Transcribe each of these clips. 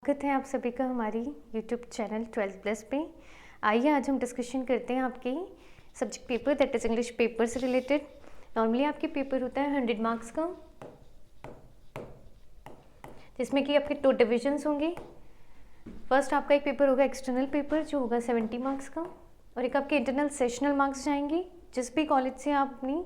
स्वागत है आप सभी का हमारी YouTube चैनल 12 प्लस पे। आइए आज हम डिस्कशन करते हैं आपके subject paper that is English paper से रिलेटेड। नॉर्मली आपके पेपर होता है 100 मार्क्स का, जिसमें कि आपके 2 डिविजन्स होंगे। फर्स्ट आपका एक पेपर होगा एक्सटर्नल पेपर जो होगा 70 मार्क्स का, और एक आपके इंटरनल सेशनल मार्क्स जाएंगे जिस भी कॉलेज से आप अपनी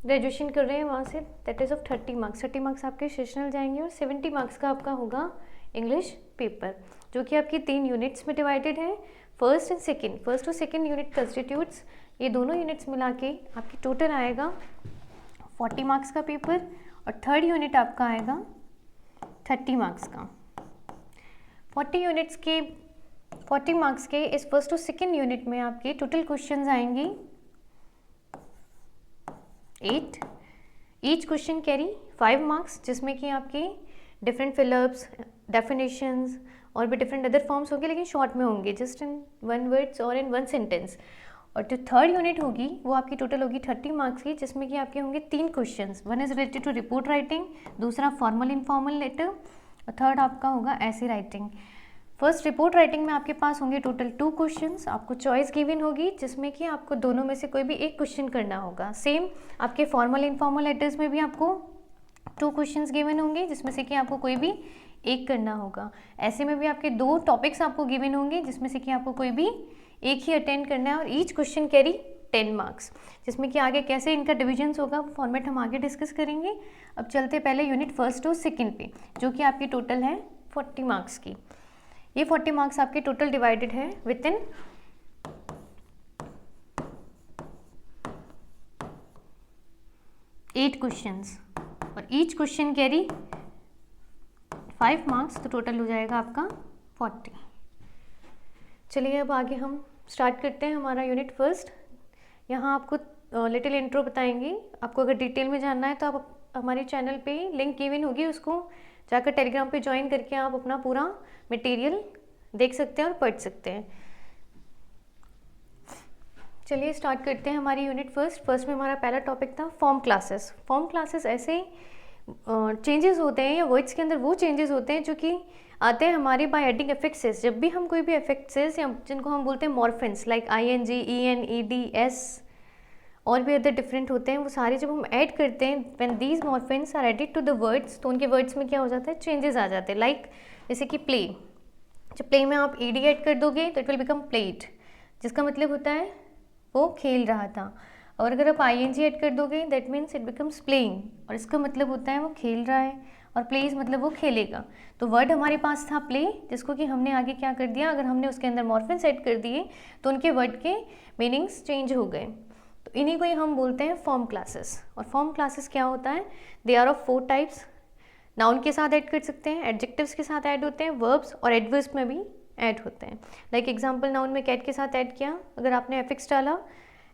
ग्रेजुएशन कर रहे हैं वहाँ से, that is of 30 marks. 30 marks आपके सेशनल जाएंगे और 70 मार्क्स का आपका होगा इंग्लिश पेपर, जो कि आपकी 3 यूनिट्स में डिवाइडेड है, फर्स्ट एंड सेकंड। फर्स्ट और सेकंड यूनिट कंस्टिट्यूट्स, ये दोनों यूनिट्स मिला के आपकी टोटल आएगा 40 मार्क्स का पेपर, और थर्ड यूनिट आपका आएगा 30 मार्क्स का। 40 मार्क्स के इस फर्स्ट और सेकंड यूनिट में आपके टोटल क्वेश्चंस आएंगी 8। ईच क्वेश्चन कैरी 5 मार्क्स, जिसमें कि आपके डिफरेंट फिलअप्स, डेफिनेशंस और भी डिफरेंट अदर फॉर्म्स होंगे, लेकिन शॉर्ट में होंगे, जस्ट इन 1 वर्ड्स और इन 1 सेंटेंस। और जो थर्ड यूनिट होगी वो आपकी टोटल होगी 30 मार्क्स की, जिसमें कि आपके होंगे 3 questions. One is related to report writing, दूसरा फॉर्मल इनफॉर्मल लेटर, और थर्ड आपका होगा ऐसे राइटिंग। फर्स्ट रिपोर्ट राइटिंग में आपके पास होंगे टोटल 2 क्वेश्चंस। आपको चॉइस गिवन होगी जिसमें कि आपको दोनों में से कोई भी एक क्वेश्चन करना होगा। सेम आपके फॉर्मल इनफॉर्मल लेटर्स में भी आपको 2 क्वेश्चंस गिवन होंगे जिसमें से कि आपको कोई भी एक करना होगा। ऐसे में भी आपके 2 टॉपिक्स आपको गिवन होंगे जिसमें से कि आपको कोई भी एक ही अटेंड करना है, और ईच क्वेश्चन कैरी 10 मार्क्स। जिसमें कि आगे कैसे इनका डिविजन्स होगा वो फॉर्मेट हम आगे डिस्कस करेंगे। अब चलते पहले यूनिट फर्स्ट और सेकंड पे, जो कि आपकी टोटल है 40 मार्क्स की। ये 40 मार्क्स आपके टोटल डिवाइडेड है विद इन 8 क्वेश्चंस, और ईच क्वेश्चन कैरी 5 मार्क्स, तो टोटल हो जाएगा आपका 40। चलिए अब आगे हम स्टार्ट करते हैं हमारा यूनिट फर्स्ट। यहाँ आपको लिटिल इंट्रो बताएंगे। आपको अगर डिटेल में जानना है तो आप हमारे चैनल पे लिंक गिवन होगी, उसको जाकर टेलीग्राम पे ज्वाइन करके आप अपना पूरा मटेरियल देख सकते हैं और पढ़ सकते हैं। चलिए स्टार्ट करते हैं हमारी यूनिट फर्स्ट में हमारा पहला टॉपिक था फॉर्म क्लासेस। फॉर्म क्लासेस ऐसे चेंजेस होते हैं या वर्ड्स के अंदर वो चेंजेस होते हैं जो कि आते हैं हमारे बाय एडिंग एफिक्सेस। जब भी हम कोई भी एफिक्सेस या जिनको हम बोलते हैं मॉर्फिन्स like ING, EN, ED, S और भी अदर डिफरेंट होते हैं, वो सारे जब हम ऐड करते हैं, when these morphemes are added to the words, तो उनके वर्ड्स में क्या हो जाता है, चेंजेस आ जाते हैं। लाइक जैसे कि प्ले, जब प्ले में आप ED ऐड कर दोगे तो इट विल बिकम प्लेड, जिसका मतलब होता है वो खेल रहा था। और अगर आप ING ऐड कर दोगे that means it becomes playing, और इसका मतलब होता है वो खेल रहा है, और प्लेज मतलब वो खेलेगा। तो वर्ड हमारे पास था प्ले, जिसको कि हमने आगे क्या कर दिया, अगर हमने उसके अंदर मॉर्फिन्स ऐड कर दिए तो उनके वर्ड के मीनिंग्स चेंज हो गए। तो इन्हीं को ही हम बोलते हैं फॉर्म क्लासेस। और फॉर्म क्लासेस क्या होता है, they are of 4 types. Noun के साथ ऐड कर सकते हैं, एडजेक्टिव्स के साथ ऐड होते हैं, वर्ब्स और एडवर्ब्स में भी ऐड होते हैं। लाइक एग्जाम्पल, नाउन में कैट के साथ ऐड किया, अगर आपने एफिक्स डाला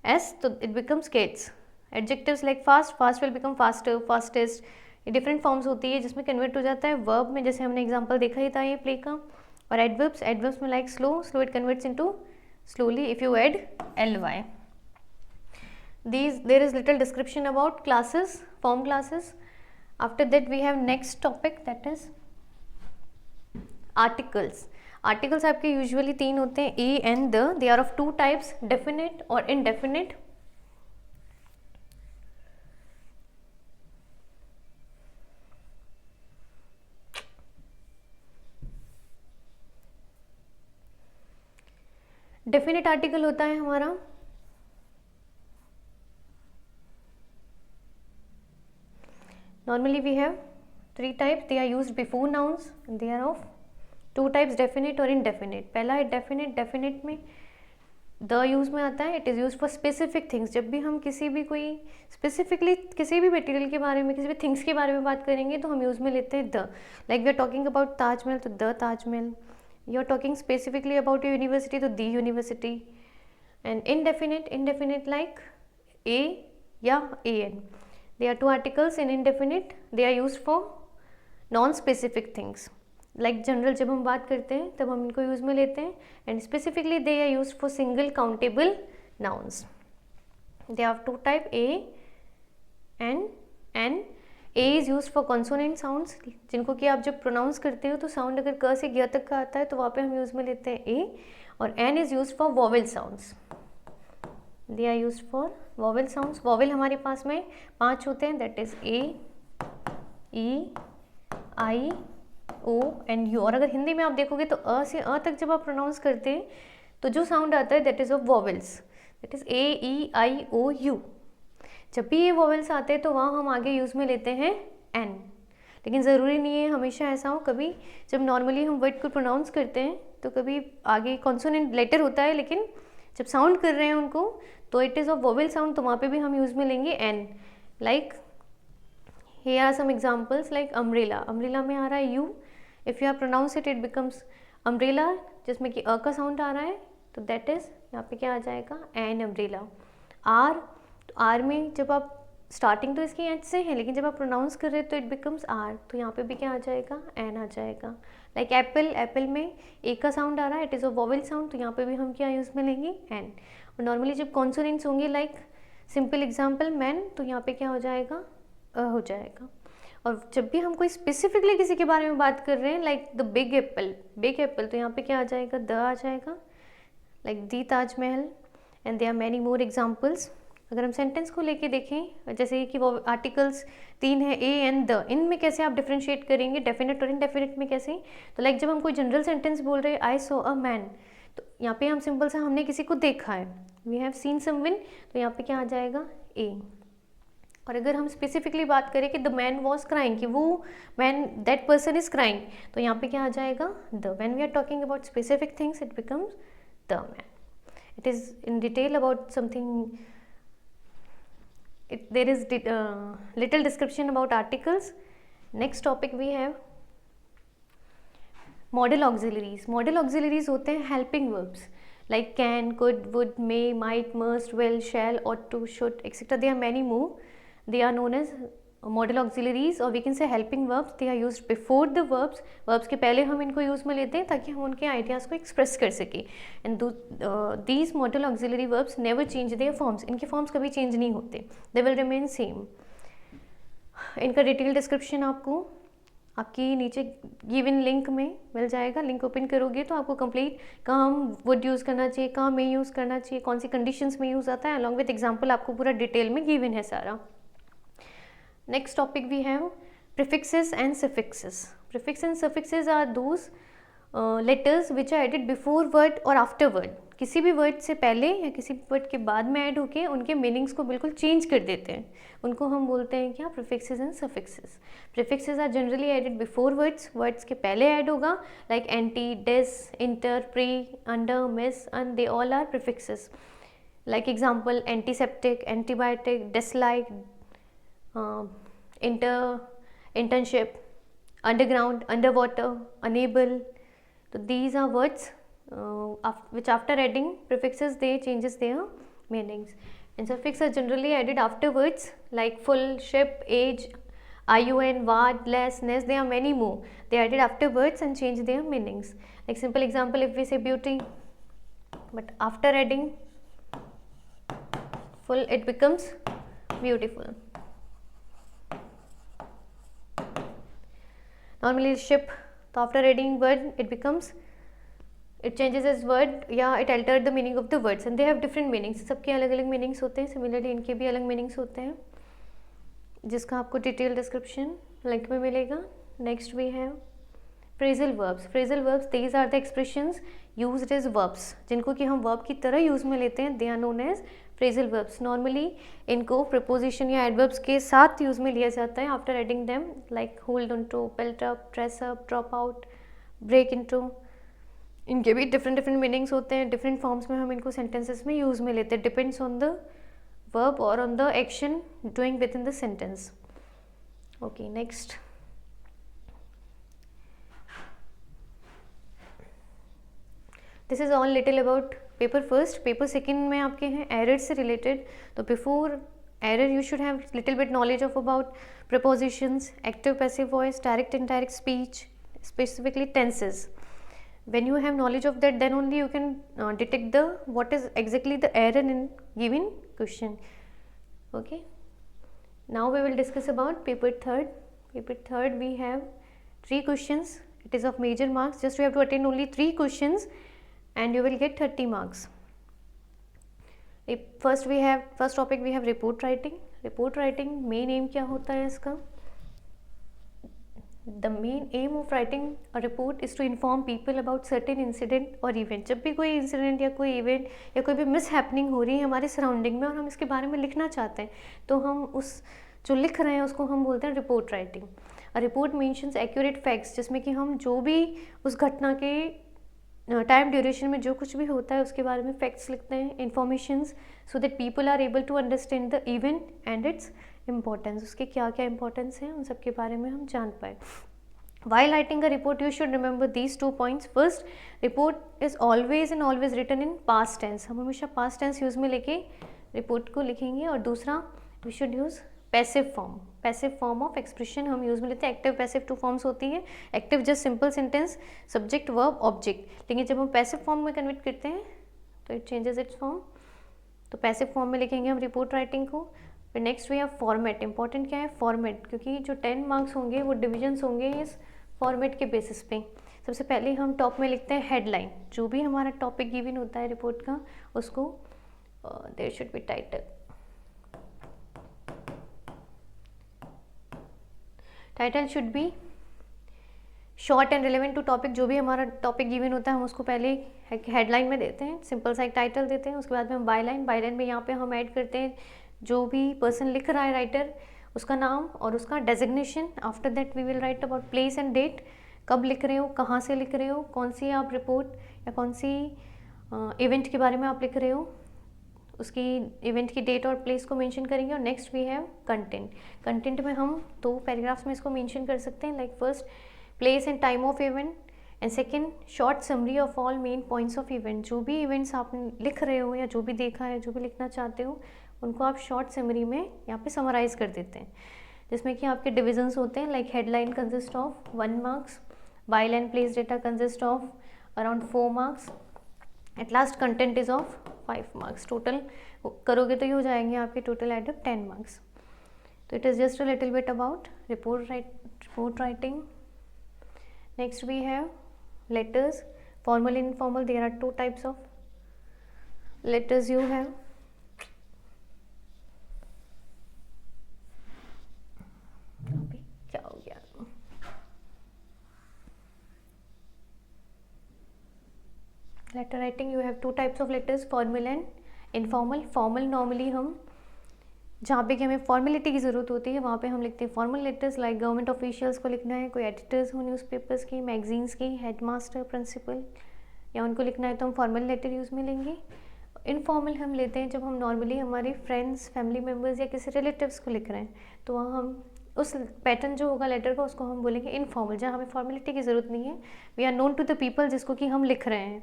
एस तो it becomes cats. Adjectives like fast, fast will become faster, fastest. ये डिफरेंट फॉर्म्स होती है जिसमें कन्वर्ट हो जाता है वर्ब में, जैसे हमने एग्जांपल देखा ही था ये प्ले का। और एडवर्ब्स, एडवर्ब्स में like slow, slow it converts into slowly if you add ly। There is little description about classes, form classes. After that we have next topic that is articles. Articles आपके usually 3 होते हैं, a and the. They are of 2 types, definite और indefinite. Definite article होता है हमारा normally we have 3 types, they are used before nouns, they are of 2 types, definite और indefinite. पहला है डेफिनेट। डेफिनेट में द यूज में आता है, it is use for specific things. जब भी हम किसी भी कोई स्पेसिफिकली किसी भी मटेरियल के बारे में, किसी भी थिंग्स के बारे में बात करेंगे तो हम यूज़ में लेते हैं the. Like we are talking about Taj Mahal तो the Taj Mahal, you are talking specifically about your university तो the university. And indefinite like a या AN। They are 2 articles in indefinite, they are use for non specific things. Like general जब हम बात करते हैं तब हम इनको यूज़ में लेते हैं, and specifically they are used for single countable nouns. They are 2 type, A and N, a is use for consonant sounds, जिनको कि आप जब प्रोनाउंस करते हो तो साउंड अगर क से ग तक का आता है तो वहाँ पे हम यूज़ में लेते हैं ए। और an is use for vowel sounds, they are use for vowel sounds. Vowel हमारे पास में 5 होते हैं, that is A, E, I, O and U. और अगर हिंदी में आप देखोगे तो अ से अ तक जब आप प्रोनाउंस करते हैं तो जो साउंड आता है that is of vowels, that is A, E, I, O, U. जब भी ये वॉवेल्स आते हैं तो वहाँ हम आगे यूज़ में लेते हैं एन। लेकिन ज़रूरी नहीं है हमेशा ऐसा हो, कभी जब नॉर्मली हम वर्ड को प्रोनाउंस करते हैं तो कभी आगे कॉन्सोनेंट लेटर होता है, लेकिन जब साउंड कर रहे हैं उनको तो it is of vowel sound, तो वहाँ पे भी हम यूज़ में लेंगे an. Like here are some examples, like umbrella, umbrella में आ रहा है U, if you are pronounce it becomes umbrella, जिसमें कि अ का साउंड आ रहा है तो दैट इज़ यहाँ पे क्या आ जाएगा, एन अम्ब्रेला। आर, तो आर में जब आप स्टार्टिंग तो इसकी एच से है, लेकिन जब आप प्रोनाउंस कर रहे हैं तो इट बिकम्स आर, तो यहाँ पे भी क्या आ जाएगा, एन आ जाएगा। लाइक एप्पल, एप्पल में ए का साउंड आ रहा है, it is a vowel sound, तो यहाँ पे भी हम क्या यूज़ में लेंगे, एन। और नॉर्मली जब कॉन्सोनेंट्स होंगे, लाइक सिंपल एग्जाम्पल मैन, तो यहाँ पे क्या हो जाएगा, अ हो जाएगा। और जब भी हम कोई स्पेसिफिकली किसी के बारे में बात कर रहे हैं, like the big apple, big apple, तो यहाँ पे क्या आ जाएगा, द आ जाएगा। Like the Taj Mahal, and there are many more examples. अगर हम सेंटेंस को लेके देखें, जैसे कि वो आर्टिकल्स 3 है, ए एंड द, इनमें कैसे आप डिफ्रेंशिएट करेंगे, डेफिनेट और इनडेफिनेट में कैसे। तो लाइक जब हम कोई जनरल सेंटेंस बोल रहे हैं, आई सॉ अ मैन, तो यहाँ पे हम सिंपल सा हमने किसी को देखा है, वी हैव सीन समवन, तो यहाँ पे क्या आ जाएगा, ए। और अगर हम स्पेसिफिकली बात करें कि द मैन वॉज क्राइंग, कि वो man, that person is crying, तो यहाँ पे क्या आ जाएगा, the. When we are talking about specific things it becomes the man. It is in detail about something, there is little description about articles. Next topic we have modal auxiliaries. Modal auxiliaries होते हैं helping verbs like can, could, would, may, might, must, will, shall, ought to, should, etc. There are many more. They are known as modal auxiliaries, or we can say helping verbs. They are used before the verbs. Verbs के पहले हम इनको use में लेते हैं ताकि हम उनके आइडियाज़ को एक्सप्रेस कर सकें। And these modal auxiliary verbs never change their forms. इनके फॉर्म्स कभी चेंज नहीं होते, they will remain same. इनका डिटेल डिस्क्रिप्शन आपको आपकी नीचे गिवन लिंक में मिल जाएगा। लिंक ओपन करोगे तो आपको कंप्लीट कहाँ हम वुड यूज़ करना चाहिए, कहाँ में यूज़ करना चाहिए, कौन सी कंडीशंस में यूज़ आता है, अलॉन्ग विद एग्जाम्पल आपको पूरा डिटेल में गिवन है सारा। Next topic we have prefixes and suffixes. Prefix and suffixes are those letters which are added before word or after word. किसी भी वर्ड से पहले या किसी भी वर्ड के बाद में ऐड होके उनके मीनिंग्स को बिल्कुल चेंज कर देते हैं, उनको हम बोलते हैं क्या, prefixes and suffixes. Prefixes are generally added before words, words के पहले ऐड होगा, like anti, dis, inter, pre, under, mis, un, they all are prefixes. Like example antiseptic, antibiotic, dislike, internship, underground, underwater, unable. So these are words which after adding prefixes they changes their meanings. And suffixes are generally added afterwards, like full, ship, age, iun, ward, less, ness. There are many more. They are added afterwards and change their meanings. Like simple example, if we say beauty, but after adding full it becomes beautiful. Normally ship, so after adding word it becomes, it changes its word, या it altered the meaning of the words, and they have different meanings. सबके अलग अलग meanings होते हैं, similarly इनके भी अलग meanings होते हैं, जिसका आपको डिटेल डिस्क्रिप्शन लिंक में मिलेगा. Next we have phrasal verbs. Phrasal verbs these are the expressions used as verbs, जिनको कि हम वर्ब की तरह यूज़ में लेते हैं. They are known as phrasal verbs. Normally इनको प्रपोजिशन या एडवर्ब्स के साथ यूज़ में लिया जाता है after adding them, like hold on to, belt up, dress up, drop out, break into. इनके भी डिफरेंट डिफरेंट मीनिंग्स होते हैं. डिफरेंट फॉर्म्स में हम इनको सेंटेंसेस में यूज़ में लेते हैं. Depends on the verb or on the action doing within the sentence. Okay, next. This is all little about paper first. Paper second में आपके हैं errors से related. तो before error you should have little bit knowledge of about prepositions, active passive voice, direct indirect speech, specifically tenses. When you have knowledge of that, then only you can detect the what is exactly the error in given question. Okay, Now we will discuss about paper third. Paper third we have 3 questions. It is of major marks. Just you have to attend only 3 questions and you will get 30 marks. First topic we have report writing. Report writing main aim क्या होता है इसका? The main aim of writing a report is to inform people about certain incident or event. जब भी कोई incident या कोई event या कोई भी mishappening हो रही है हमारे surrounding में और हम इसके बारे में लिखना चाहते हैं, तो हम उस जो लिख रहे हैं उसको हम बोलते हैं report writing. A report mentions accurate facts, जिसमें कि हम जो भी उस घटना के टाइम ड्यूरेशन में जो कुछ भी होता है उसके बारे में फैक्ट्स लिखते हैं, informations, so that people are able to understand the event and its importance. उसके क्या क्या इंपॉर्टेंस है उन सब के बारे में हम जान पाए. While writing a report, you should remember these 2 points. First, report is always and always written in past tense. हम हमेशा past tense यूज़ में लेके रिपोर्ट को लिखेंगे. और दूसरा, we should use passive form. Passive form of expression हम use में लेते हैं. Active passive 2 forms होती है. Active just simple sentence, subject verb object. लेकिन जब हम passive form में कन्वर्ट करते हैं तो it changes its form. तो passive form में लिखेंगे हम रिपोर्ट राइटिंग को. फिर next we have format. Important क्या है? फॉर्मेट, क्योंकि जो 10 मार्क्स होंगे वो डिविजन्स होंगे इस फॉर्मेट के बेसिस पे. सबसे पहले हम टॉप में लिखते हैं हेडलाइन. जो भी हमारा टॉपिक गिवन होता है रिपोर्ट का उसको there should be title. Title should be short and relevant to topic. जो भी हमारा टॉपिक गिवन होता है हम उसको पहले हेडलाइन में देते हैं, सिंपल सा एक टाइटल देते हैं. उसके बाद में हम बायलाइन. बायलाइन में यहाँ पे हम ऐड करते हैं जो भी पर्सन लिख रहा है, राइटर, उसका नाम और उसका designation. After that we will write about place and date. कब लिख रहे हो, कहाँ से लिख रहे हो, कौन सी आप रिपोर्ट या कौन सी इवेंट के बारे में आप लिख रहे हो, उसकी इवेंट की डेट और प्लेस को मेंशन करेंगे. और next we have content. Content में हम 2 पैराग्राफ्स में इसको मेंशन कर सकते हैं, like first place and time of event and second short summary of all main points of event. जो भी इवेंट्स आप लिख रहे हो या जो भी देखा है, जो भी लिखना चाहते हो, उनको आप शॉर्ट समरी में यहाँ पे समराइज़ कर देते हैं, जिसमें कि आपके डिविजन्स होते हैं. Like headline consist of 1 marks, byline place data consist of around 4 marks, at last content is of 5 marks. Total करोगे तो ये हो जाएंगे आपके टोटल एड अप 10 मार्क्स. तो it is just a little bit about report writing. Next we have letters, formal and informal. There are 2 types of letters you have. क्या हो गया? Letter writing you have 2 types of letters, formal and informal. Formal normally हम जहाँ पे कि हमें formality की ज़रूरत होती है वहाँ पे हम लिखते हैं formal letters. Like government officials को लिखना है, कोई एडिटर्स हो न्यूज़पेपर्स की, मैगजीन्स की, हेडमास्टर, प्रिंसिपल, या उनको लिखना है तो हम फॉर्मल लेटर यूज़ में लेंगे. इनफॉर्मल हम लेते हैं जब हम नॉर्मली हमारे फ्रेंड्स, फैमिली मेम्बर्स या किसी रिलेटिव्स को लिख रहे हैं, तो वहाँ हम उस पैटर्न जो होगा लेटर का उसको हम बोलेंगे इनफॉर्मल, जहाँ हमें फॉर्मेलिटी की ज़रूरत नहीं है. We are known to the people जिसको कि हम लिख रहे हैं.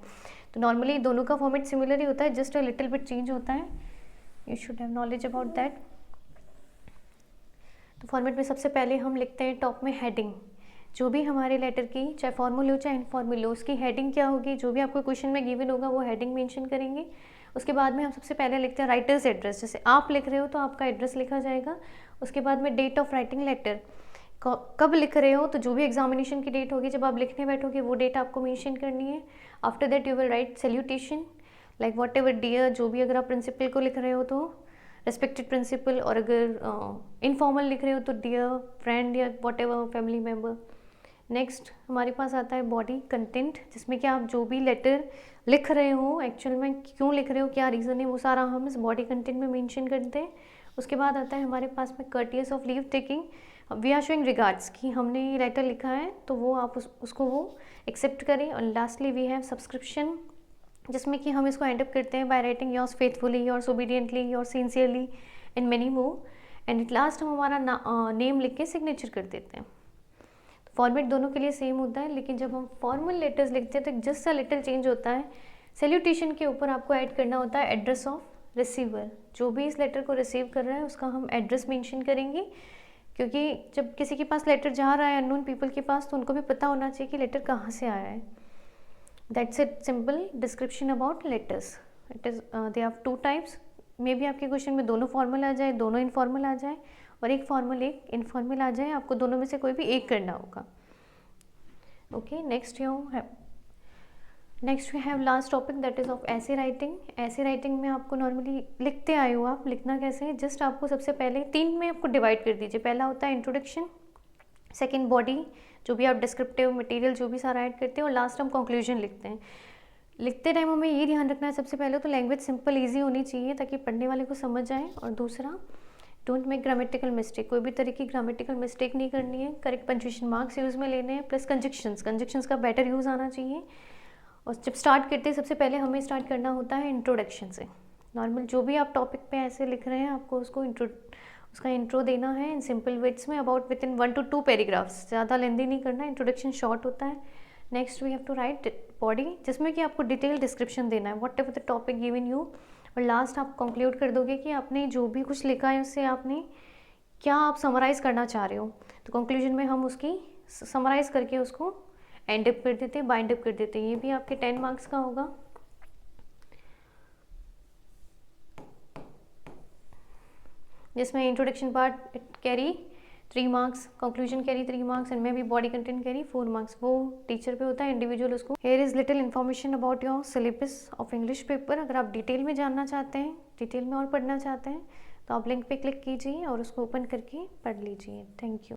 तो नॉर्मली दोनों का फॉर्मेट सिमिलर ही होता है, just a little bit change होता है. You should have knowledge about that. तो फॉर्मेट में सबसे पहले हम लिखते हैं टॉप में हेडिंग. जो भी हमारे लेटर की चाहे फॉर्मल हो चाहे इनफॉर्मल हो, उसकी हेडिंग क्या होगी, जो भी आपको क्वेश्चन में गिवन होगा वो हेडिंग मेंशन करेंगे. उसके बाद में हम सबसे पहले लिखते हैं राइटर्स एड्रेस. जैसे आप लिख रहे हो तो आपका एड्रेस लिखा जाएगा. उसके बाद में डेट ऑफ राइटिंग लेटर, कब लिख रहे हो, तो जो भी एग्जामिनेशन की डेट होगी जब आप लिखने बैठोगे वो डेट आपको मेंशन करनी है. After that you will write salutation, like whatever dear. जो भी अगर आप प्रिंसिपल को लिख रहे हो तो रेस्पेक्टेड प्रिंसिपल, और अगर इनफॉर्मल लिख रहे हो तो डियर फ्रेंड या what ever family member. Next हमारे पास आता है बॉडी कंटेंट, जिसमें कि आप जो भी लेटर लिख रहे हो एक्चुअल में क्यों लिख रहे हो, क्या रीज़न है, वो सारा हम इस बॉडी कंटेंट में मेंशन करते हैं. उसके बाद आता है हमारे पास में courteous of leave taking. We are showing regards कि हमने ये लेटर लिखा है तो वो आप उसको वो एक्सेप्ट करें. और लास्टली वी हैव सब्सक्रिप्शन, जिसमें कि हम इसको एंड अप करते हैं by writing yours faithfully, yours obediently, yours sincerely and many more. And at last हम हमारा नेम लिख के सिग्नेचर कर देते हैं. फॉर्मेट दोनों के लिए सेम होता है, लेकिन जब हम फॉर्मल लेटर्स लिखते हैं तो जस्ट सा लिटिल चेंज होता है. सैल्यूटेशन के ऊपर आपको ऐड करना होता है एड्रेस ऑफ रिसीवर. जो भी इस लेटर को रिसीव कर रहा है उसका हम एड्रेस मेंशन करेंगे, क्योंकि जब किसी के पास लेटर जा रहा है अननोन पीपल के पास तो उनको भी पता होना चाहिए कि लेटर कहाँ से आया है. That's it, simple description about letters. It is they have 2 types. May be आपके क्वेश्चन में दोनों फॉर्मल आ जाए, दोनों इनफॉर्मल आ जाए, और एक फॉर्मल एक इनफॉर्मल आ जाए, आपको दोनों में से कोई भी एक करना होगा। Okay, next we have last topic that is of essay writing. Essay writing में आपको नॉर्मली लिखते आए हो आप, लिखना कैसे है, जस्ट आपको सबसे पहले 3 में आपको डिवाइड कर दीजिए। पहला होता है इंट्रोडक्शन, सेकंड बॉडी, जो भी आप डिस्क्रिप्टिव मटेरियल जो भी सारा ऐड करते हैं, और लास्ट हम कंक्लूजन लिखते हैं। लिखते टाइम हमें ये ध्यान रखना है, सबसे पहले तो लैंग्वेज सिंपल ईजी होनी चाहिए ताकि पढ़ने वाले को समझ जाए, और दूसरा डोंट मेक ग्रामेटिकल मिस्टेक, कोई भी तरह की ग्रामेटिकल मिस्टेक नहीं करनी है, करेक्ट पंक्चुएशन मार्क्स यूज़ में लेने हैं, प्लस कंजक्शंस का बेटर यूज़ आना चाहिए। और जब स्टार्ट करते हैं सबसे पहले हमें स्टार्ट करना होता है इंट्रोडक्शन से। नॉर्मल जो भी आप टॉपिक पे ऐसे लिख रहे हैं, आपको उसका इंट्रो देना है इन सिंपल वर्ड्स में, about within 1 to 2 paragraphs, ज़्यादा लेंदी नहीं करना, इंट्रोडक्शन शॉर्ट होता है। Next we have to write body, जिसमें कि आपको डिटेल डिस्क्रिप्शन देना है whatever the topic given you, और लास्ट आप कंक्लूड कर दोगे कि आपने जो भी कुछ लिखा है उससे आपने क्या आप समराइज़ करना चाह रहे हो। तो कंक्लूजन में हम उसकी समराइज़ करके उसको एंड अप कर देते हैं, बाइंड अप कर देते हैं। ये भी आपके 10 मार्क्स का होगा। जिसमें introduction part carry 3 marks, conclusion carry 3 marks, and में भी बॉडी कंटेंट कैरी 4 मार्क्स। वो टीचर पे होता है, इंडिविजुअल उसको। Here is little information about your syllabus of English paper. अगर आप डिटेल में जानना चाहते हैं, डिटेल में और पढ़ना चाहते हैं, तो आप लिंक पे क्लिक कीजिए और उसको ओपन करके पढ़ लीजिए। Thank you.